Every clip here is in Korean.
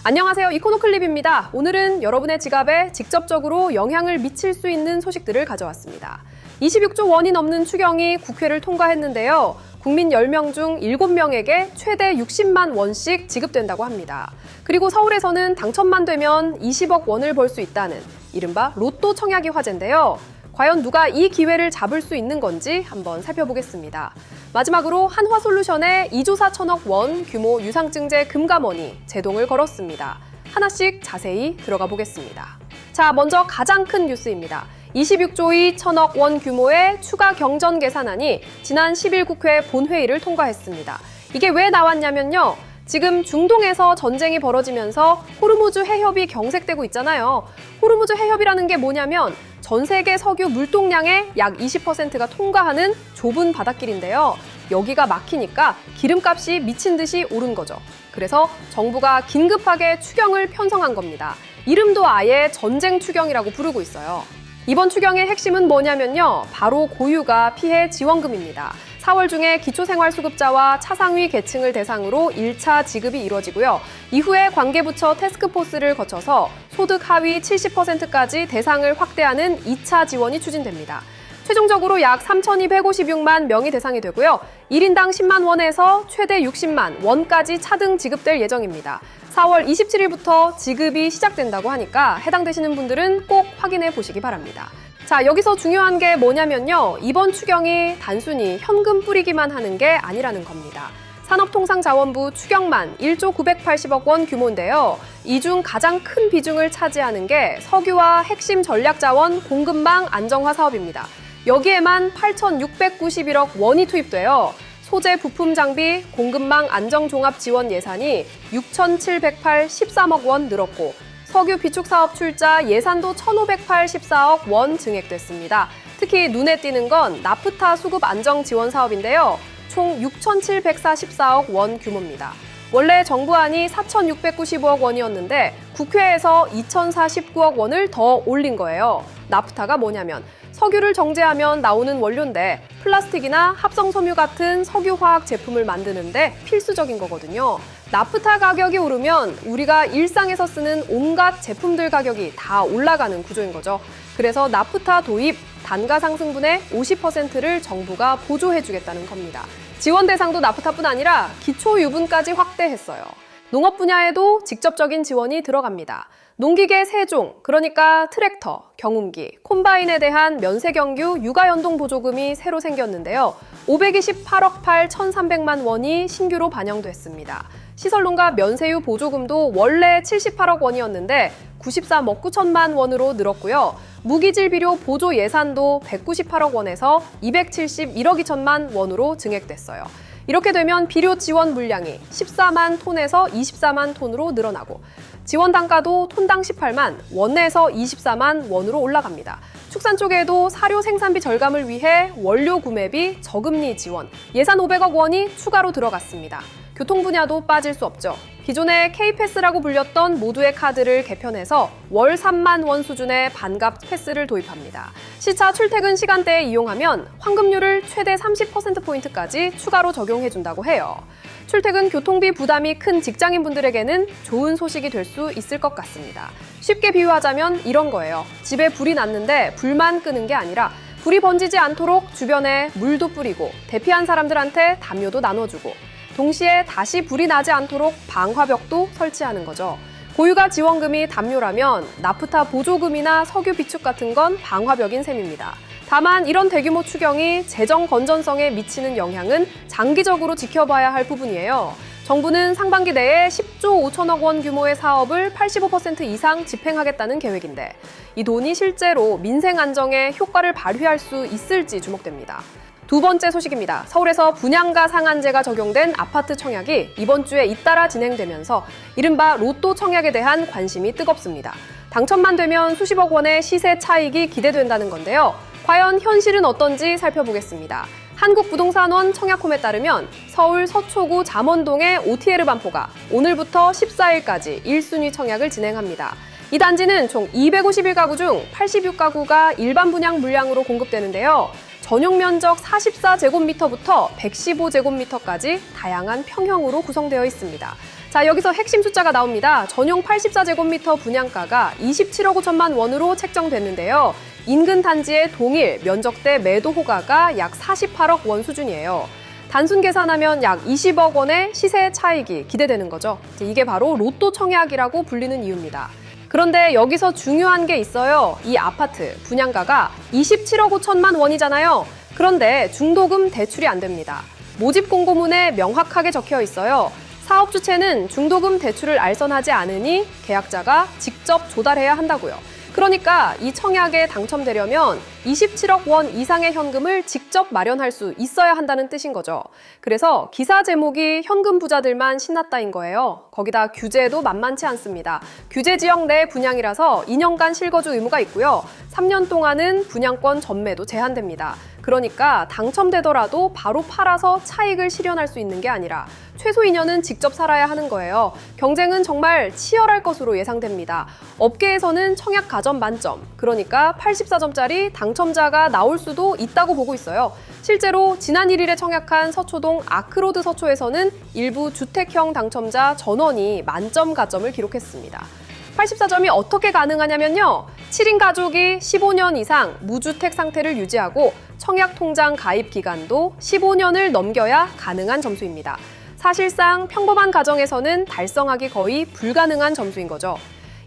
안녕하세요. 이코노클립입니다. 오늘은 여러분의 지갑에 직접적으로 영향을 미칠 수 있는 소식들을 가져왔습니다. 26조 원이 넘는 추경이 국회를 통과했는데요. 국민 10명 중 7명에게 최대 60만 원씩 지급된다고 합니다. 그리고 서울에서는 당첨만 되면 20억 원을 벌 수 있다는 이른바 로또 청약이 화제인데요. 과연 누가 이 기회를 잡을 수 있는 건지 한번 살펴보겠습니다. 마지막으로 한화솔루션에 2조 4천억 원 규모 유상증자 금감원이 제동을 걸었습니다. 하나씩 자세히 들어가 보겠습니다. 자, 먼저 가장 큰 뉴스입니다. 26조 2천억 원 규모의 추가 경전 계산안이 지난 10일 국회 본회의를 통과했습니다. 이게 왜 나왔냐면요. 지금 중동에서 전쟁이 벌어지면서 호르무즈 해협이 경색되고 있잖아요. 호르무즈 해협이라는 게 뭐냐면 전 세계 석유 물동량의 약 20%가 통과하는 좁은 바닷길인데요. 여기가 막히니까 기름값이 미친 듯이 오른 거죠. 그래서 정부가 긴급하게 추경을 편성한 겁니다. 이름도 아예 전쟁 추경이라고 부르고 있어요. 이번 추경의 핵심은 뭐냐면요. 바로 고유가 피해 지원금입니다. 4월 중에 기초생활수급자와 차상위 계층을 대상으로 1차 지급이 이루어지고요. 이후에 관계부처 태스크포스를 거쳐서 소득 하위 70%까지 대상을 확대하는 2차 지원이 추진됩니다. 최종적으로 약 3,256만 명이 대상이 되고요. 1인당 10만 원에서 최대 60만 원까지 차등 지급될 예정입니다. 4월 27일부터 지급이 시작된다고 하니까 해당되시는 분들은 꼭 확인해 보시기 바랍니다. 자, 여기서 중요한 게 뭐냐면요. 이번 추경이 단순히 현금 뿌리기만 하는 게 아니라는 겁니다. 산업통상자원부 추경만 1조 980억 원 규모인데요. 이 중 가장 큰 비중을 차지하는 게 석유와 핵심 전략자원 공급망 안정화 사업입니다. 여기에만 8,691억 원이 투입돼요. 소재 부품 장비 공급망 안정 종합 지원 예산이 6,783억 원 늘었고 석유 비축 사업 출자 예산도 1,584억 원 증액됐습니다. 특히 눈에 띄는 건 나프타 수급 안정 지원 사업인데요. 총 6,744억 원 규모입니다. 원래 정부안이 4,695억 원이었는데 국회에서 2,049억 원을 더 올린 거예요. 나프타가 뭐냐면 석유를 정제하면 나오는 원료인데 플라스틱이나 합성섬유 같은 석유화학 제품을 만드는데 필수적인 거거든요. 나프타 가격이 오르면 우리가 일상에서 쓰는 온갖 제품들 가격이 다 올라가는 구조인 거죠. 그래서 나프타 도입, 단가 상승분의 50%를 정부가 보조해주겠다는 겁니다. 지원 대상도 나프타뿐 아니라 기초유분까지 확대했어요. 농업 분야에도 직접적인 지원이 들어갑니다. 농기계 3종, 그러니까 트랙터, 경운기, 콤바인에 대한 면세경유 육아연동 보조금이 새로 생겼는데요. 528억 8,300만 원이 신규로 반영됐습니다. 시설농가 면세유 보조금도 원래 78억 원이었는데 94억 9천만 원으로 늘었고요. 무기질 비료 보조 예산도 198억 원에서 271억 2천만 원으로 증액됐어요. 이렇게 되면 비료 지원 물량이 14만 톤에서 24만 톤으로 늘어나고 지원 단가도 톤당 18만 원에서 24만 원으로 올라갑니다. 축산 쪽에도 사료 생산비 절감을 위해 원료 구매비 저금리 지원, 예산 500억 원이 추가로 들어갔습니다. 교통 분야도 빠질 수 없죠. 기존에 K패스라고 불렸던 모두의 카드를 개편해서 월 3만 원 수준의 반값 패스를 도입합니다. 시차 출퇴근 시간대에 이용하면 환급률을 최대 30%포인트까지 추가로 적용해준다고 해요. 출퇴근 교통비 부담이 큰 직장인분들에게는 좋은 소식이 될 수 있을 것 같습니다. 쉽게 비유하자면 이런 거예요. 집에 불이 났는데 불만 끄는 게 아니라 불이 번지지 않도록 주변에 물도 뿌리고 대피한 사람들한테 담요도 나눠주고 동시에 다시 불이 나지 않도록 방화벽도 설치하는 거죠. 고유가 지원금이 담요라면 나프타 보조금이나 석유 비축 같은 건 방화벽인 셈입니다. 다만 이런 대규모 추경이 재정 건전성에 미치는 영향은 장기적으로 지켜봐야 할 부분이에요. 정부는 상반기 내에 10조 5천억 원 규모의 사업을 85% 이상 집행하겠다는 계획인데 이 돈이 실제로 민생 안정에 효과를 발휘할 수 있을지 주목됩니다. 두 번째 소식입니다. 서울에서 분양가 상한제가 적용된 아파트 청약이 이번 주에 잇따라 진행되면서 이른바 로또 청약에 대한 관심이 뜨겁습니다. 당첨만 되면 수십억 원의 시세 차익이 기대된다는 건데요. 과연 현실은 어떤지 살펴보겠습니다. 한국부동산원 청약홈에 따르면 서울 서초구 잠원동의 OTL 반포가 오늘부터 14일까지 1순위 청약을 진행합니다. 이 단지는 총 251가구 중 86가구가 일반 분양 물량으로 공급되는데요. 전용 면적 44제곱미터부터 115제곱미터까지 다양한 평형으로 구성되어 있습니다. 자, 여기서 핵심 숫자가 나옵니다. 전용 84제곱미터 분양가가 27억 5천만 원으로 책정됐는데요. 인근 단지의 동일 면적대 매도 호가가 약 48억 원 수준이에요. 단순 계산하면 약 20억 원의 시세 차익이 기대되는 거죠. 이게 바로 로또 청약이라고 불리는 이유입니다. 그런데 여기서 중요한 게 있어요. 이 아파트 분양가가 27억 5천만 원이잖아요. 그런데 중도금 대출이 안 됩니다. 모집 공고문에 명확하게 적혀 있어요. 사업 주체는 중도금 대출을 알선하지 않으니 계약자가 직접 조달해야 한다고요. 그러니까 이 청약에 당첨되려면 27억 원 이상의 현금을 직접 마련할 수 있어야 한다는 뜻인 거죠. 그래서 기사 제목이 현금 부자들만 신났다인 거예요. 거기다 규제도 만만치 않습니다. 규제 지역 내 분양이라서 2년간 실거주 의무가 있고요. 3년 동안은 분양권 전매도 제한됩니다. 그러니까 당첨되더라도 바로 팔아서 차익을 실현할 수 있는 게 아니라 최소 2년은 직접 살아야 하는 거예요. 경쟁은 정말 치열할 것으로 예상됩니다. 업계에서는 청약 가점 만점, 그러니까 84점짜리 당첨자가 나올 수도 있다고 보고 있어요. 실제로 지난 1일에 청약한 서초동 아크로드 서초에서는 일부 주택형 당첨자 전원이 만점 가점을 기록했습니다. 84점이 어떻게 가능하냐면요. 7인 가족이 15년 이상 무주택 상태를 유지하고 청약 통장 가입 기간도 15년을 넘겨야 가능한 점수입니다. 사실상 평범한 가정에서는 달성하기 거의 불가능한 점수인 거죠.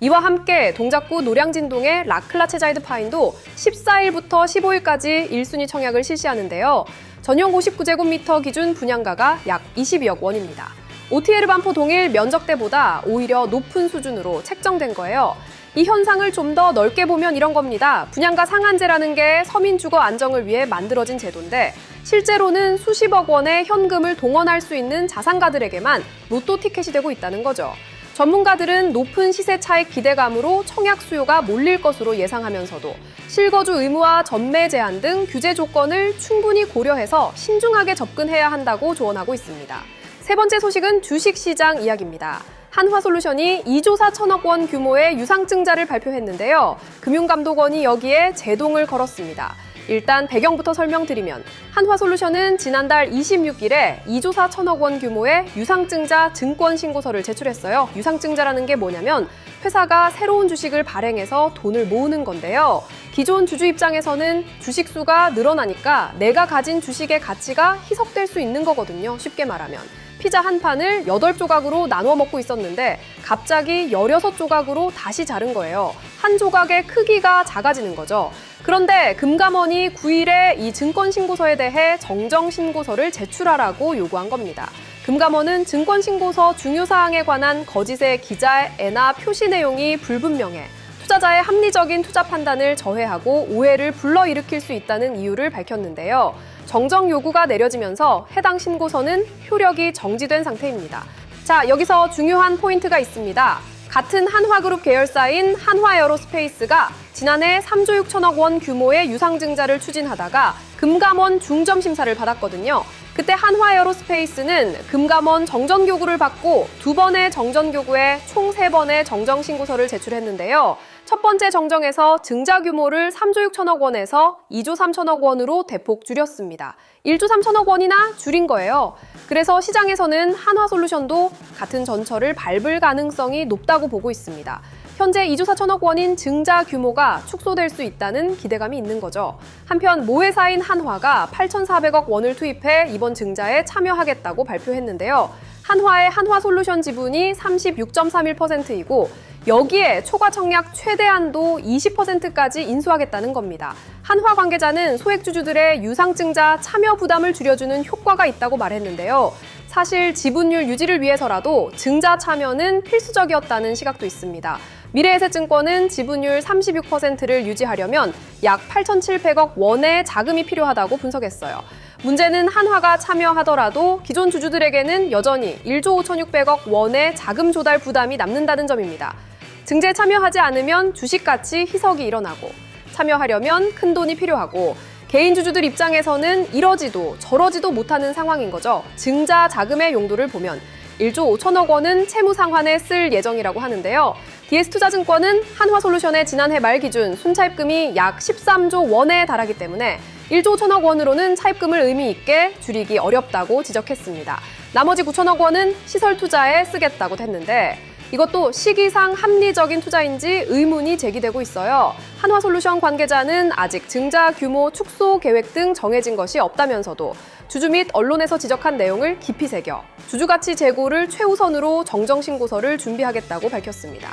이와 함께 동작구 노량진동의 라클라체 자이드 파인도 14일부터 15일까지 1순위 청약을 실시하는데요. 전용 59제곱미터 기준 분양가가 약 22억 원입니다. OTL 반포 동일 면적대보다 오히려 높은 수준으로 책정된 거예요. 이 현상을 좀 더 넓게 보면 이런 겁니다. 분양가 상한제라는 게 서민 주거 안정을 위해 만들어진 제도인데 실제로는 수십억 원의 현금을 동원할 수 있는 자산가들에게만 로또 티켓이 되고 있다는 거죠. 전문가들은 높은 시세 차익 기대감으로 청약 수요가 몰릴 것으로 예상하면서도 실거주 의무와 전매 제한 등 규제 조건을 충분히 고려해서 신중하게 접근해야 한다고 조언하고 있습니다. 세 번째 소식은 주식시장 이야기입니다. 한화솔루션이 2조 4천억 원 규모의 유상증자를 발표했는데요. 금융감독원이 여기에 제동을 걸었습니다. 일단 배경부터 설명드리면 한화솔루션은 지난달 26일에 2조 4천억 원 규모의 유상증자 증권신고서를 제출했어요. 유상증자라는 게 뭐냐면 회사가 새로운 주식을 발행해서 돈을 모으는 건데요. 기존 주주 입장에서는 주식 수가 늘어나니까 내가 가진 주식의 가치가 희석될 수 있는 거거든요. 쉽게 말하면. 피자 한 판을 8조각으로 나눠 먹고 있었는데 갑자기 16조각으로 다시 자른 거예요. 한 조각의 크기가 작아지는 거죠. 그런데 금감원이 9일에 이 증권신고서에 대해 정정신고서를 제출하라고 요구한 겁니다. 금감원은 증권신고서 중요사항에 관한 거짓의 기자애나 표시 내용이 불분명해 투자자의 합리적인 투자 판단을 저해하고 오해를 불러일으킬 수 있다는 이유를 밝혔는데요. 정정 요구가 내려지면서 해당 신고서는 효력이 정지된 상태입니다. 자, 여기서 중요한 포인트가 있습니다. 같은 한화그룹 계열사인 한화에어로스페이스가 지난해 3조 6천억 원 규모의 유상증자를 추진하다가 금감원 중점심사를 받았거든요. 그때 한화에어로스페이스는 금감원 정전교구를 받고 2번의 정전교구에 총 3번의 정정신고서를 제출했는데요. 첫 번째 정정에서 증자 규모를 3조 6천억 원에서 2조 3천억 원으로 대폭 줄였습니다. 1조 3천억 원이나 줄인 거예요. 그래서 시장에서는 한화솔루션도 같은 전철을 밟을 가능성이 높다고 보고 있습니다. 현재 2조 4천억 원인 증자 규모가 축소될 수 있다는 기대감이 있는 거죠. 한편 모회사인 한화가 8,400억 원을 투입해 이번 증자에 참여하겠다고 발표했는데요. 한화의 한화솔루션 지분이 36.31%이고 여기에 초과 청약 최대한도 20%까지 인수하겠다는 겁니다. 한화 관계자는 소액주주들의 유상증자 참여 부담을 줄여주는 효과가 있다고 말했는데요. 사실 지분율 유지를 위해서라도 증자 참여는 필수적이었다는 시각도 있습니다. 미래에셋증권은 지분율 36%를 유지하려면 약 8,700억 원의 자금이 필요하다고 분석했어요. 문제는 한화가 참여하더라도 기존 주주들에게는 여전히 1조 5,600억 원의 자금 조달 부담이 남는다는 점입니다. 증자에 참여하지 않으면 주식가치 희석이 일어나고 참여하려면 큰 돈이 필요하고 개인 주주들 입장에서는 이러지도 저러지도 못하는 상황인 거죠. 증자 자금의 용도를 보면 1조 5천억 원은 채무 상환에 쓸 예정이라고 하는데요. DS투자증권은 한화솔루션의 지난해 말 기준 순차입금이 약 13조 원에 달하기 때문에 1조 1천억 원으로는 차입금을 의미 있게 줄이기 어렵다고 지적했습니다. 나머지 9천억 원은 시설 투자에 쓰겠다고 했는데 이것도 시기상 합리적인 투자인지 의문이 제기되고 있어요. 한화솔루션 관계자는 아직 증자 규모 축소 계획 등 정해진 것이 없다면서도 주주 및 언론에서 지적한 내용을 깊이 새겨 주주가치 재고를 최우선으로 정정신고서를 준비하겠다고 밝혔습니다.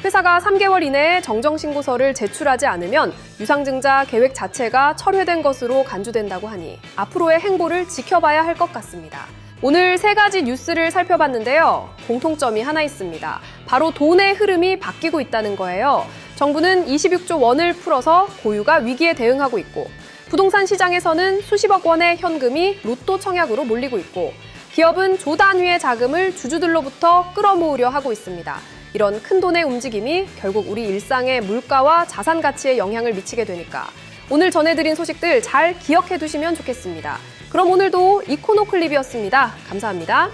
회사가 3개월 이내에 정정신고서를 제출하지 않으면 유상증자 계획 자체가 철회된 것으로 간주된다고 하니 앞으로의 행보를 지켜봐야 할 것 같습니다. 오늘 3가지 뉴스를 살펴봤는데요. 공통점이 하나 있습니다. 바로 돈의 흐름이 바뀌고 있다는 거예요. 정부는 26조 원을 풀어서 고유가 위기에 대응하고 있고 부동산 시장에서는 수십억 원의 현금이 로또 청약으로 몰리고 있고 기업은 조 단위의 자금을 주주들로부터 끌어모으려 하고 있습니다. 이런 큰 돈의 움직임이 결국 우리 일상의 물가와 자산 가치에 영향을 미치게 되니까 오늘 전해드린 소식들 잘 기억해 두시면 좋겠습니다. 그럼 오늘도 이코노클립이었습니다. 감사합니다.